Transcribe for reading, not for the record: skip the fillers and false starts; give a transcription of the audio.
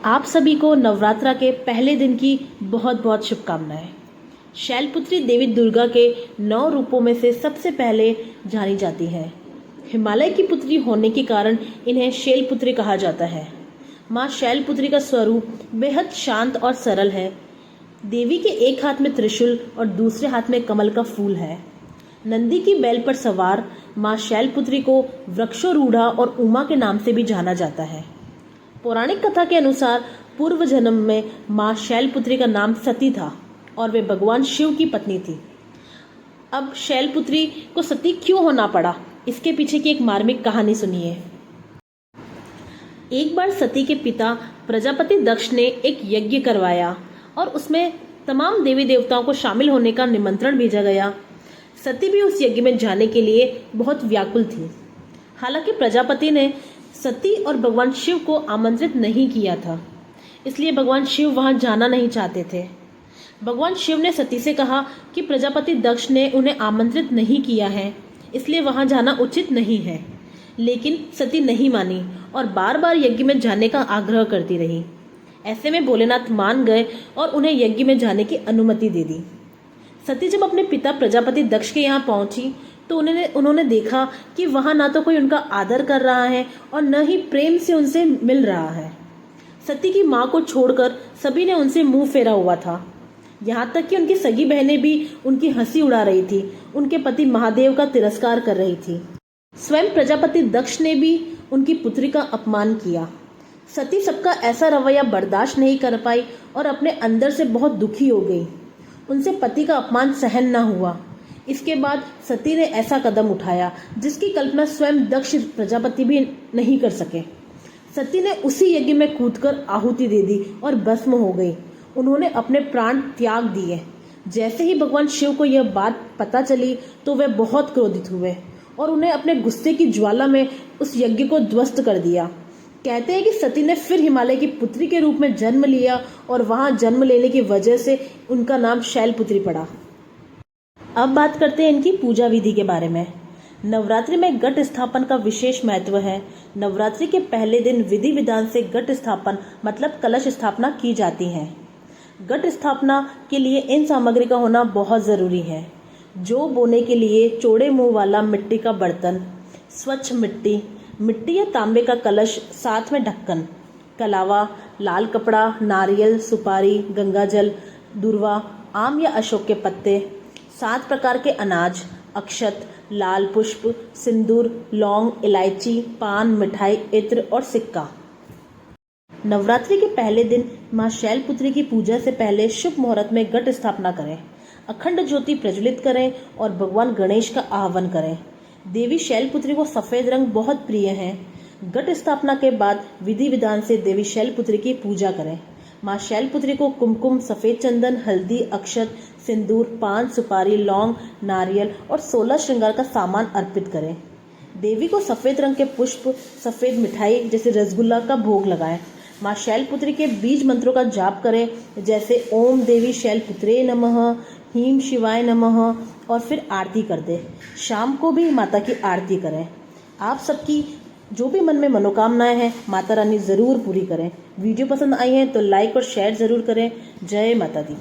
आप सभी को नवरात्रा के पहले दिन की बहुत बहुत शुभकामनाएं। शैलपुत्री देवी दुर्गा के 9 रूपों में से सबसे पहले जानी जाती है। हिमालय की पुत्री होने के कारण इन्हें शैलपुत्री कहा जाता है। माँ शैलपुत्री का स्वरूप बेहद शांत और सरल है। देवी के एक हाथ में त्रिशूल और दूसरे हाथ में कमल का फूल है। नंदी की बैल पर सवार माँ शैलपुत्री को वृक्षोरूढ़ा और उमा के नाम से भी जाना जाता है। पौराणिक कथा के अनुसार पूर्व जन्म में माँ शैलपुत्री का नाम सती था और वे भगवान शिव की पत्नी थी। अब शैलपुत्री को सती क्यों होना पड़ा, इसके पीछे की एक मार्मिक कहानी सुनिए। एक बार सती के पिता प्रजापति दक्ष ने एक यज्ञ करवाया और उसमें तमाम देवी देवताओं को शामिल होने का निमंत्रण भेजा गया। सती भी उस यज्ञ में जाने के लिए बहुत व्याकुल थी। हालांकि प्रजापति ने सती और भगवान शिव को आमंत्रित नहीं किया था, इसलिए भगवान शिव वहां जाना नहीं चाहते थे। भगवान शिव ने सती से कहा कि प्रजापति दक्ष ने उन्हें आमंत्रित नहीं किया है, इसलिए वहां जाना उचित नहीं है। लेकिन सती नहीं मानी और बार बार यज्ञ में जाने का आग्रह करती रही। ऐसे में भोलेनाथ मान गए और उन्हें यज्ञ में जाने की अनुमति दे दी। सती जब अपने पिता प्रजापति दक्ष के यहाँ पहुंची तो उन्होंने देखा कि वहां ना तो कोई उनका आदर कर रहा है और न ही प्रेम से उनसे मिल रहा है। सती की माँ को छोड़कर सभी ने उनसे मुंह फेरा हुआ था। यहाँ तक कि उनकी सगी बहनें भी उनकी हंसी उड़ा रही थी, उनके पति महादेव का तिरस्कार कर रही थी। स्वयं प्रजापति दक्ष ने भी उनकी पुत्री का अपमान किया। सती सबका ऐसा रवैया बर्दाश्त नहीं कर पाई और अपने अंदर से बहुत दुखी हो गई। उनसे पति का अपमान सहन न हुआ। इसके बाद सती ने ऐसा कदम उठाया जिसकी कल्पना स्वयं दक्ष प्रजापति भी नहीं कर सके। सती ने उसी यज्ञ में कूदकर आहुति दे दी और भस्म हो गई। उन्होंने अपने प्राण त्याग दिए। जैसे ही भगवान शिव को यह बात पता चली तो वे बहुत क्रोधित हुए और उन्हें अपने गुस्से की ज्वाला में उस यज्ञ को ध्वस्त कर दिया। कहते हैं कि सती ने फिर हिमालय की पुत्री के रूप में जन्म लिया और वहां जन्म लेने की वजह से उनका नाम शैलपुत्री पड़ा। अब बात करते हैं इनकी पूजा विधि के बारे में। नवरात्रि में घट स्थापन का विशेष महत्व है। नवरात्रि के पहले दिन विधि विधान से घट स्थापन मतलब कलश स्थापना की जाती है। घट स्थापना के लिए इन सामग्री का होना बहुत जरूरी है। जौ बोने के लिए चौड़े मुंह वाला मिट्टी का बर्तन, स्वच्छ मिट्टी या तांबे का कलश, साथ में ढक्कन, कलावा, लाल कपड़ा, नारियल, सुपारी, गंगाजल, दूर्वा, आम या अशोक के पत्ते, 7 प्रकार के अनाज, अक्षत, लाल पुष्प, सिंदूर, लौंग, इलायची, पान, मिठाई, इत्र और सिक्का। नवरात्रि के पहले दिन माँ शैलपुत्री की पूजा से पहले शुभ मुहूर्त में घट स्थापना करें, अखंड ज्योति प्रज्वलित करें और भगवान गणेश का आह्वान करें। देवी शैलपुत्री को सफेद रंग बहुत प्रिय है। घट स्थापना के बाद विधि विधान से देवी शैलपुत्री की पूजा करें। माँ शैलपुत्री को कुमकुम, सफेद चंदन, हल्दी, अक्षत, सिंदूर, पान, सुपारी, लौंग, नारियल और 16 श्रृंगार का सामान अर्पित करें। देवी को सफेद रंग के पुष्प, सफेद मिठाई जैसे रसगुल्ला का भोग लगाएं। माँ शैलपुत्री के बीज मंत्रों का जाप करें, जैसे ओम देवी शैलपुत्रे नमः, हीम शिवाय नमः, और फिर आरती कर दें। शाम को भी माता की आरती करें। आप सबकी जो भी मन में मनोकामनाएं हैं माता रानी जरूर पूरी करें। वीडियो पसंद आई है तो लाइक और शेयर जरूर करें। जय माता दी।